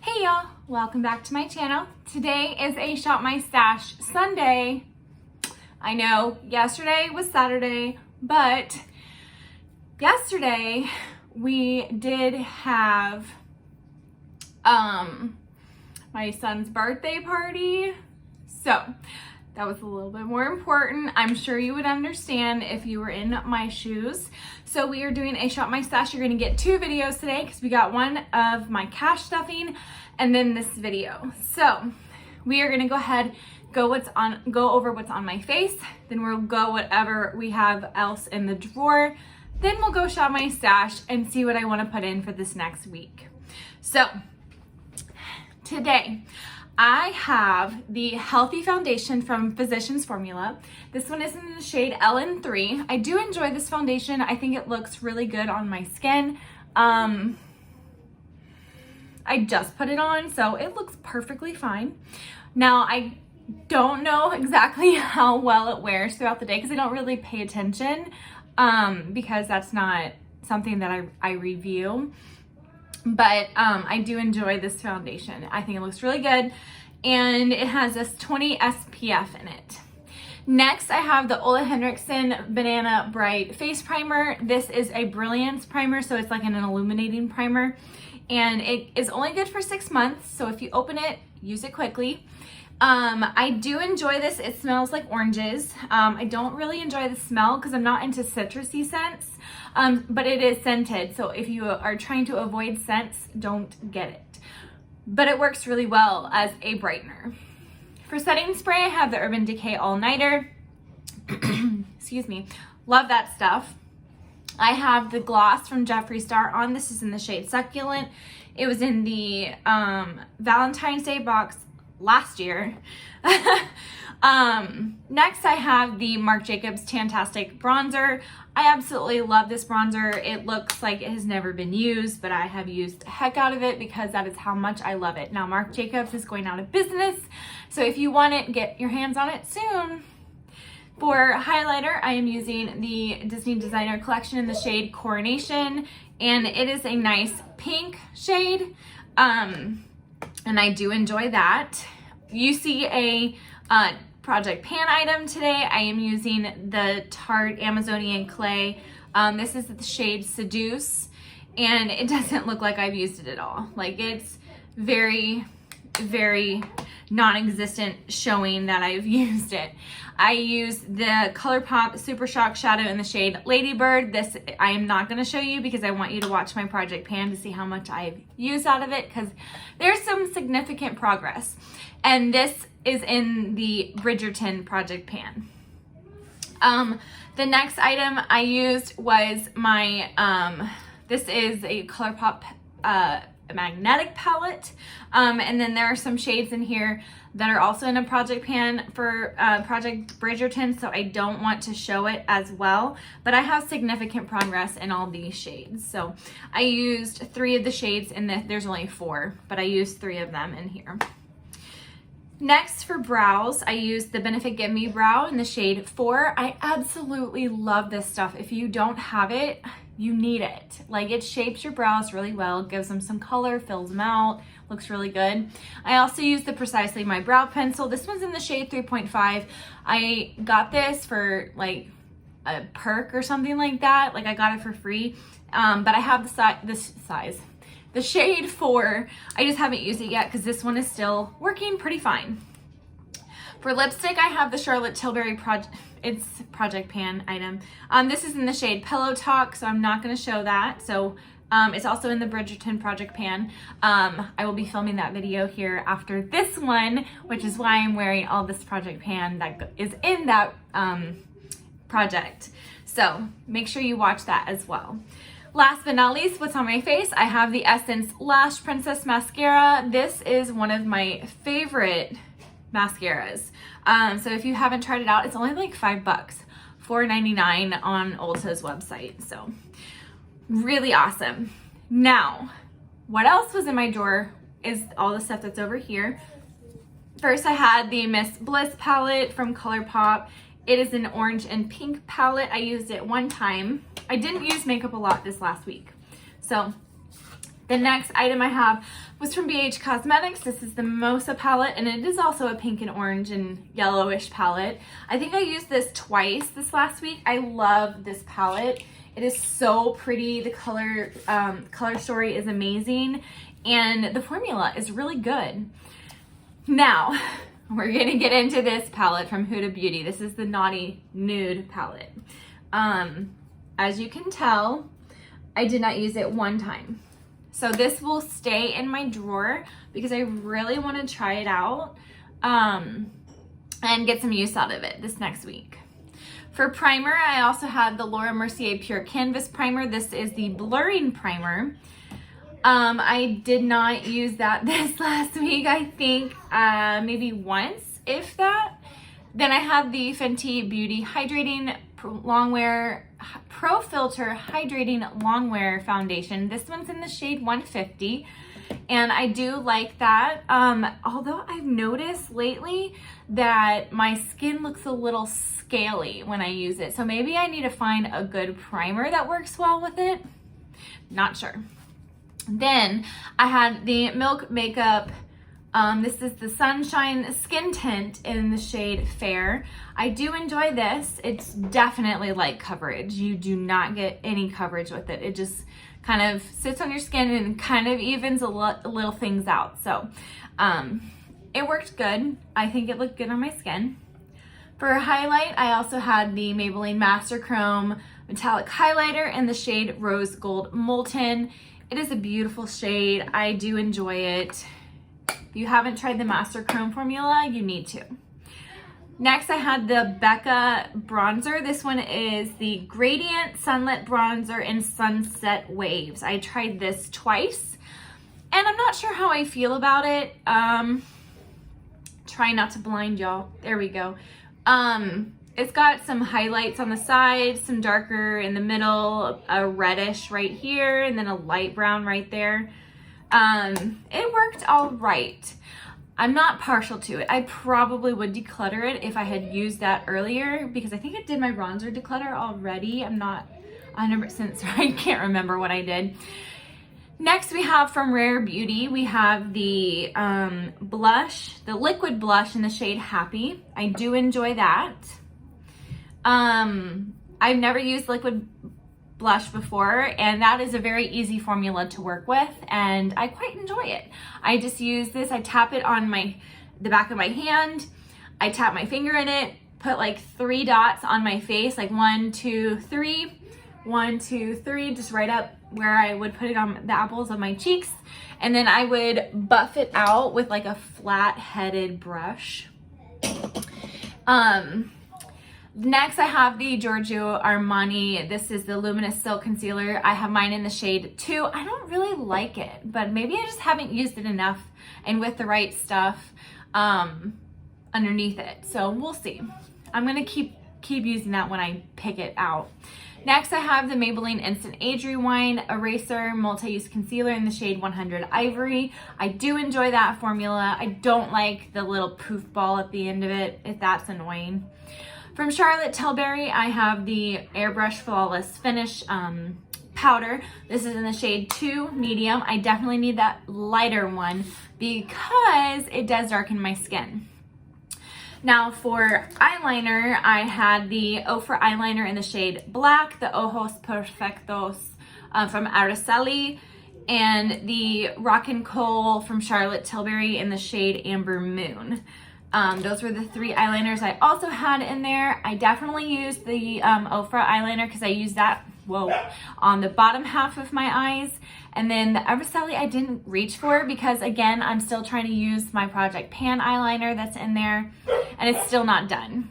Hey y'all, welcome back to my channel. Today is a Shop My Stash Sunday. I know yesterday was Saturday, but yesterday we did have my son's birthday party. So that was a little bit more important. I'm sure you would understand if you were in my shoes. So we are doing a Shop My Stash. You're gonna get two videos today because we got one of my cash stuffing and then this video. So we are gonna go ahead, go over what's on my face, then we'll go whatever we have else in the drawer. Then we'll go shop my stash and see what I wanna put in for this next week. So today, I have the Healthy Foundation from Physicians Formula. This one is in the shade LN3. I do enjoy this foundation. I think it looks really good on my skin. I just put it on, so it looks perfectly fine. Now, I don't know exactly how well it wears throughout the day because I don't really pay attention because that's not something that I review. But I do enjoy this foundation. I think it looks really good, and it has this 20 SPF in it. Next, I have the Ole Henriksen Banana Bright Face Primer. This is a Brilliance primer, so it's like an illuminating primer, and it is only good for 6 months, so if you open it, use it quickly. I do enjoy this. It smells like oranges. I don't really enjoy the smell because I'm not into citrusy scents, but it is scented. So if you are trying to avoid scents, don't get it. But it works really well as a brightener. For setting spray, I have the Urban Decay All Nighter. Excuse me. Love that stuff. I have the gloss from Jeffree Star on. This is in the shade Succulent. It was in the Valentine's Day box last year. Next, I have the Marc Jacobs Tantastic Bronzer. I absolutely love this bronzer. It looks like it has never been used, but I have used the heck out of it because that is how much I love it. Now, Marc Jacobs is going out of business, so if you want it, get your hands on it soon. For highlighter, I am using the Disney Designer Collection in the shade Coronation, and it is a nice pink shade. And I do enjoy that. You see a Project Pan item today. I am using the Tarte Amazonian Clay. This is the shade Seduce, and it doesn't look like I've used it at all. Like, it's very, very non-existent showing that I've used it. I used the ColourPop Super Shock Shadow in the shade Ladybird. This I am not going to show you because I want you to watch my Project Pan to see how much I've used out of it because there's some significant progress. And this is in the Bridgerton Project Pan. The next item I used was my, this is a ColourPop magnetic palette, and then there are some shades in here that are also in a Project Pan for Project Bridgerton, so I don't want to show it as well, but I have significant progress in all these shades. So I used 3 of the shades in this. There's only 4, but I used 3 of them in here. Next, for brows, I used the Benefit Give Me Brow in the shade 4. I absolutely love this stuff. If you don't have it, you need it. Like, it shapes your brows really well, gives them some color, fills them out, looks really good. I also used the Precisely My Brow Pencil. This one's in the shade 3.5. I got this for like a perk or something like that. Like, I got it for free, but I have the shade 4. I just haven't used it yet because this one is still working pretty fine. For lipstick, I have the Charlotte Tilbury Project Pan item. This is in the shade Pillow Talk, so I'm not going to show that. So it's also in the Bridgerton Project Pan. I will be filming that video here after this one, which is why I'm wearing all this Project Pan that is in that project. So make sure you watch that as well. Last but not least, what's on my face? I have the Essence Lash Princess Mascara. This is one of my favorite mascaras. So if you haven't tried it out, it's only like $5, $4.99 on Ulta's website. So really awesome. Now, what else was in my drawer is all the stuff that's over here. First, I had the Miss Bliss palette from ColourPop. It is an orange and pink palette. I used it one time. I didn't use makeup a lot this last week. So The next item I have was from BH Cosmetics. This is the Mimosa palette, and it is also a pink and orange and yellowish palette. I think I used this twice this last week. I love this palette. It is so pretty. The color story is amazing, and the formula is really good. Now, we're gonna get into this palette from Huda Beauty. This is the Naughty Nude palette. As you can tell, I did not use it one time. So this will stay in my drawer because I really want to try it out and get some use out of it this next week. For primer, I also have the Laura Mercier Pure Canvas Primer. This is the blurring primer. I did not use that this last week, I think maybe once, if that. Then I have the Fenty Beauty Hydrating Longwear Pro Filter Hydrating Longwear Foundation. This one's in the shade 150, and I do like that. Although I've noticed lately that my skin looks a little scaly when I use it, so maybe I need to find a good primer that works well with it. Not sure. Then I had the Milk Makeup. This is the Sunshine Skin Tint in the shade Fair. I do enjoy this. It's definitely light coverage. You do not get any coverage with it. It just kind of sits on your skin and kind of evens little things out. So it worked good. I think it looked good on my skin. For a highlight, I also had the Maybelline Master Chrome Metallic Highlighter in the shade Rose Gold Molten. It is a beautiful shade. I do enjoy it. If you haven't tried the Master Chrome formula, you need to. Next, I had the Becca bronzer. This one is the Gradient Sunlit Bronzer in Sunset Waves. I tried this twice, and I'm not sure how I feel about it. Try not to blind y'all. There we go. It's got some highlights on the side, some darker in the middle, a reddish right here, and then a light brown right there. It worked all right. I'm not partial to it. I probably would declutter it if I had used that earlier, because I think I did my bronzer declutter already. I'm not 100% sure. I can't remember what I did. Next, we have from Rare Beauty, we have the blush, the liquid blush in the shade Happy. I do enjoy that. I've never used liquid blush before, and that is a very easy formula to work with, and I quite enjoy it. I just use this, I tap it on the back of my hand, I tap my finger in it, put like 3 dots on my face, like 1, 2, 3, 1, 2, 3, just right up where I would put it on the apples of my cheeks, and then I would buff it out with like a flat-headed brush. Next, I have the Giorgio Armani. This is the Luminous Silk Concealer. I have mine in the shade 2. I don't really like it, but maybe I just haven't used it enough and with the right stuff underneath it. So we'll see. I'm gonna keep using that when I pick it out. Next, I have the Maybelline Instant Age Rewind Eraser Multi-Use Concealer in the shade 100 Ivory. I do enjoy that formula. I don't like the little poof ball at the end of it, if that's annoying. From Charlotte Tilbury, I have the Airbrush Flawless Finish powder. This is in the shade 2 Medium. I definitely need that lighter one because it does darken my skin. Now for eyeliner, I had the Ofra eyeliner in the shade Black, the Ojos Perfectos from Araceli, and the Rock and Coal from Charlotte Tilbury in the shade Amber Moon. Those were the 3 eyeliners I also had in there. I definitely used the Ofra eyeliner because I used that, on the bottom half of my eyes. And then the Araceli I didn't reach for because, again, I'm still trying to use my Project Pan eyeliner that's in there, and it's still not done.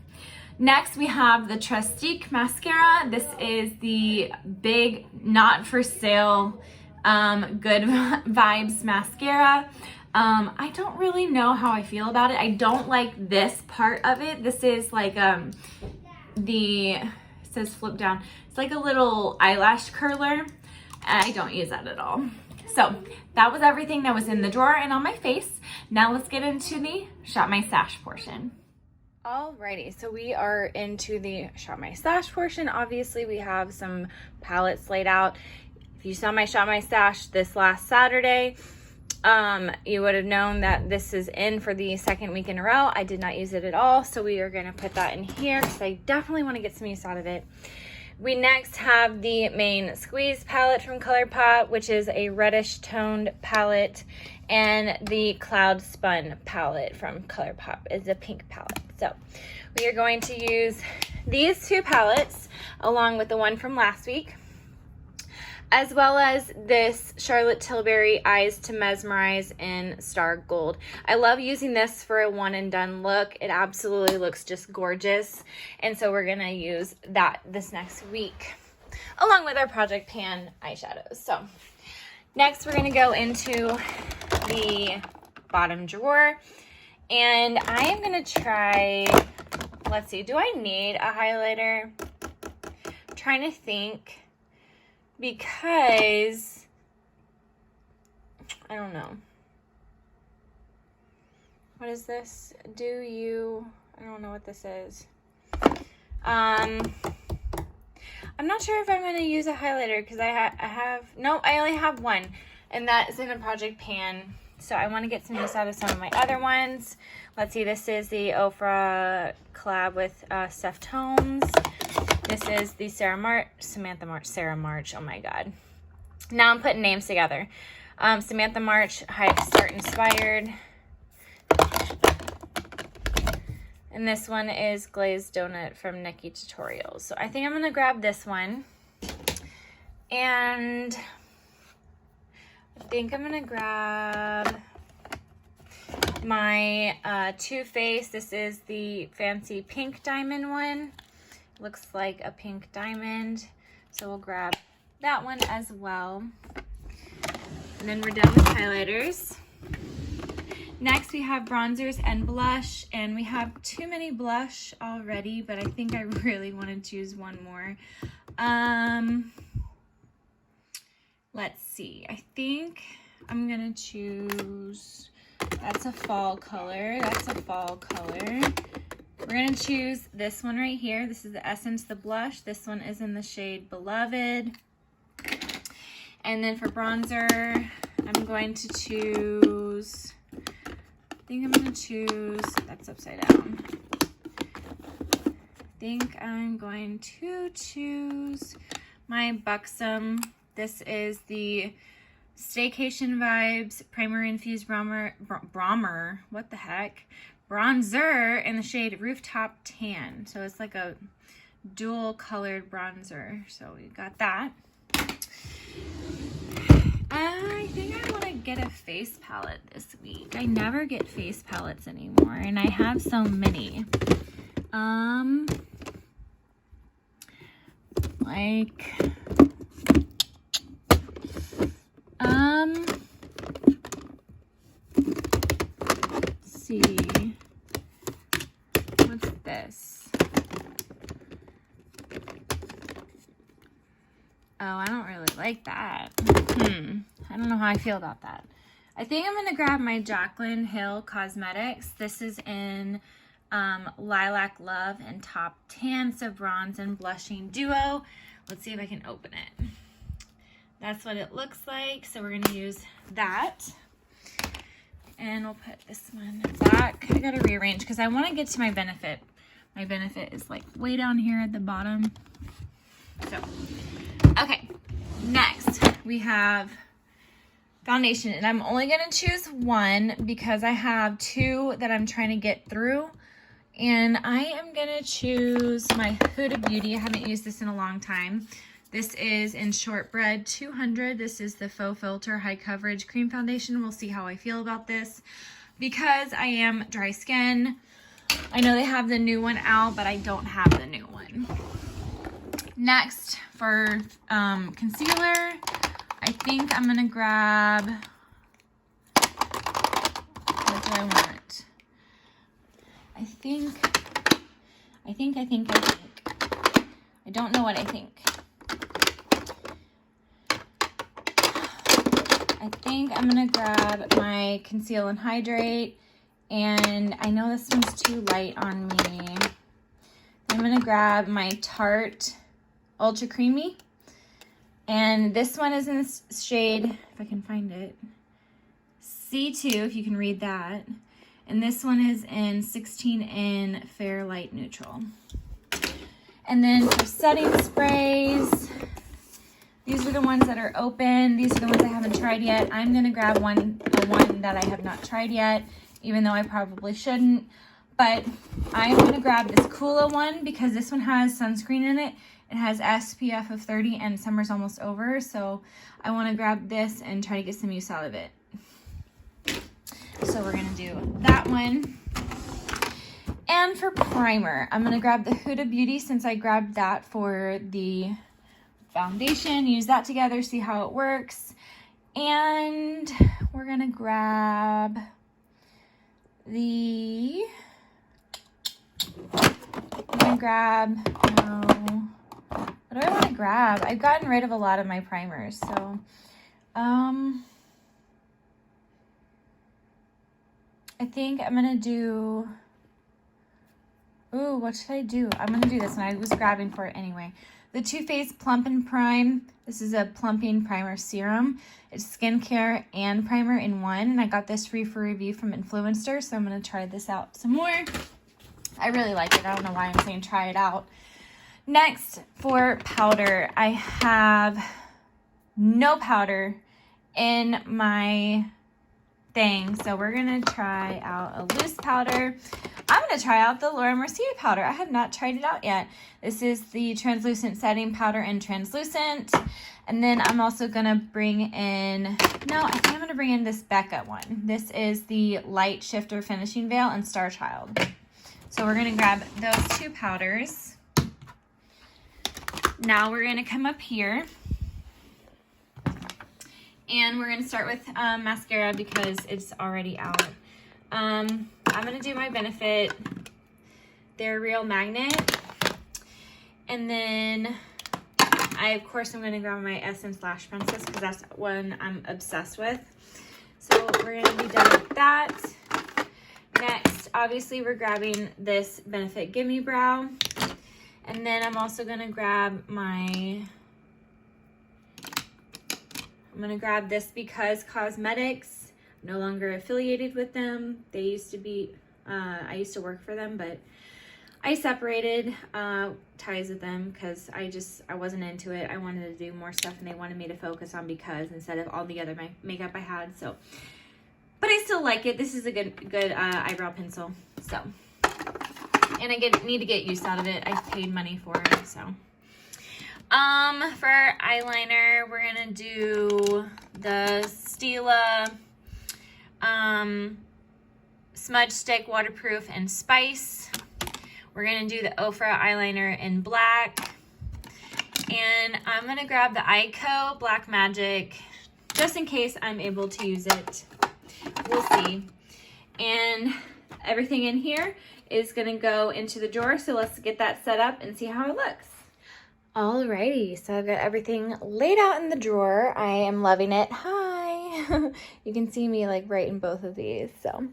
Next, we have the Trustique mascara. This is the big, not for sale, Good Vibes mascara. I don't really know how I feel about it. I don't like this part of it. This is like it says flip down. It's like a little eyelash curler. I don't use that at all. So that was everything that was in the drawer and on my face. Now let's get into the Shop My Stash portion. Alrighty, so we are into the Shop My Stash portion. Obviously we have some palettes laid out. If you saw my Shop My Stash this last Saturday, you would have known that this is in for the second week in a row. I did not use it at all, so we are going to put that in here because I definitely want to get some use out of it. We next have the main Squeeze palette from ColourPop, which is a reddish toned palette, and the Cloud Spun palette from ColourPop is a pink palette. So we are going to use these two palettes along with the one from last week, as well as this Charlotte Tilbury Eyes to Mesmerize in Star Gold. I love using this for a one and done look. It absolutely looks just gorgeous. And so we're gonna use that this next week, along with our Project Pan eyeshadows. So next we're gonna go into the bottom drawer. And I am gonna try, let's see, do I need a highlighter? I'm trying to think. Because, I don't know. What is this? I don't know what this is. I'm not sure if I'm going to use a highlighter because I only have one. And that is in a Project Pan. So I want to get some use out of some of my other ones. Let's see, this is the Ofra collab with Steph Tomes. This is the Sarah March, oh my God. Now I'm putting names together. Samantha March, Start Inspired. And this one is Glazed Donut from Nikki Tutorials. So I think I'm gonna grab this one. And I think I'm gonna grab my Too Faced. This is the fancy pink diamond one. Looks like a pink diamond, so we'll grab that one as well. And then we're done with highlighters. Next we have bronzers and blush, and we have too many blush already, but I think I really want to choose one more. Let's see, I think I'm gonna choose, that's a fall color, We're going to choose this one right here. This is the Essence, the blush. This one is in the shade Beloved. And then for bronzer, I'm going to choose, that's upside down. I think I'm going to choose my Buxom. This is the Staycation Vibes Primer Infused Bronzer, what the heck? Bronzer in the shade Rooftop Tan. So it's like a dual colored bronzer. So we got that. I think I want to get a face palette this week. I never get face palettes anymore, and I have so many. Let's see. What's this? Oh, I don't really like that. I don't know how I feel about that. I think I'm going to grab my Jaclyn Hill Cosmetics. This is in Lilac Love and Top Tan. It's a bronze and blushing duo. Let's see if I can open it. That's what it looks like. So we're going to use that. And we'll put this one back. I got to rearrange because I want to get to my Benefit. My Benefit is like way down here at the bottom. So, okay. Next, we have foundation. And I'm only going to choose one because I have two that I'm trying to get through. And I am going to choose my Huda Beauty. I haven't used this in a long time. This is in Shortbread 200. This is the Faux Filter High Coverage Cream Foundation. We'll see how I feel about this. Because I am dry skin, I know they have the new one out, but I don't have the new one. Next, for concealer, I think I'm going to grab, what do I want? I don't know what I think. I think I'm going to grab my Conceal and Hydrate, and I know this one's too light on me. I'm going to grab my Tarte Ultra Creamy, And this one is in this shade, if I can find it, C2, if you can read that. And this one is in 16 in Fair Light Neutral. And then for setting sprays, these are the ones that are open. These are the ones I haven't tried yet. I'm going to grab the one that I have not tried yet, even though I probably shouldn't. But I'm going to grab this Kula one because this one has sunscreen in it. It has SPF of 30 and summer's almost over. So I want to grab this and try to get some use out of it. So we're going to do that one. And for primer, I'm going to grab the Huda Beauty since I grabbed that for the foundation. Use that together, see how it works. And we're going to grab the... I'm going to grab... No. What do I want to grab? I've gotten rid of a lot of my primers, so... I think I'm going to do... Ooh, what should I do? I'm going to do this one. I was grabbing for it anyway. The Too Faced Plump and Prime. This is a plumping primer serum. It's skincare and primer in one. And I got this free for review from Influencer, so I'm going to try this out some more. I really like it. I don't know why I'm saying try it out. Next, for powder, I have no powder in my thing. So we're going to try out a loose powder. I'm going to try out the Laura Mercier powder. I have not tried it out yet. This is the translucent setting powder in translucent. And then I'm also going to bring in, no, I think I'm going to bring in this Becca one. This is the Light Shifter Finishing Veil in Star Child. So we're going to grab those two powders. Now we're going to come up here. And we're going to start with mascara because it's already out. I'm going to do my Benefit. They're Real Magnet. And then of course, I'm going to grab my Essence Lash Princess because that's one I'm obsessed with. So we're going to be done with that. Next, obviously, we're grabbing this Benefit Gimme Brow. And then I'm also going to grab my... I'm going to grab this Because Cosmetics. I'm no longer affiliated with them. They used to be, I used to work for them, but I separated ties with them because I wasn't into it. I wanted to do more stuff and they wanted me to focus on Because instead of all the other makeup I had. So, but I still like it. This is a good eyebrow pencil. So, and I need to get use out of it. I paid money for it, so. For eyeliner, we're gonna do the Stila Smudge Stick Waterproof and Spice. We're gonna do the Ofra eyeliner in black. And I'm gonna grab the Ico Black Magic just in case I'm able to use it. We'll see. And everything in here is gonna go into the drawer, so let's get that set up and see how it looks. Alrighty, so I've got everything laid out in the drawer. I am loving it. Hi! You can see me like right in both of these. So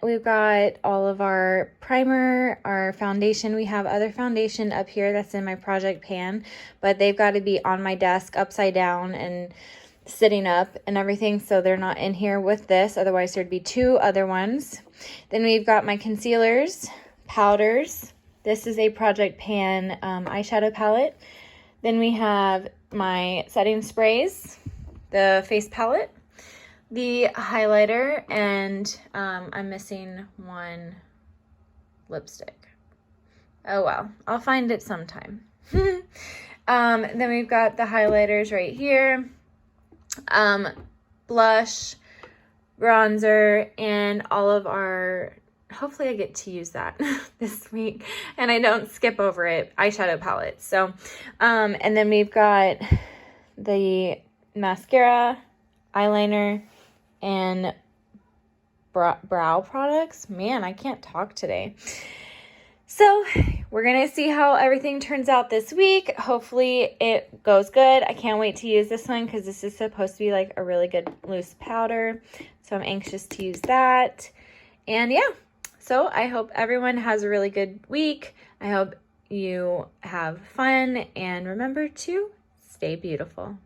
we've got all of our primer, our foundation. We have other foundation up here that's in my project pan, but they've got to be on my desk upside down and sitting up and everything, so they're not in here with this. Otherwise, there'd be two other ones. Then we've got my concealers, powders. This is a Project Pan eyeshadow palette. Then we have my setting sprays, the face palette, the highlighter, and I'm missing one lipstick. Oh well, I'll find it sometime. Then we've got the highlighters right here, blush, bronzer, and all of our... Hopefully I get to use that this week and I don't skip over it, eyeshadow palette. So, and then we've got the mascara, eyeliner, and brow products. Man, I can't talk today. So we're going to see how everything turns out this week. Hopefully it goes good. I can't wait to use this one because this is supposed to be like a really good loose powder. So I'm anxious to use that. And yeah. So I hope everyone has a really good week. I hope you have fun and remember to stay stay beautiful.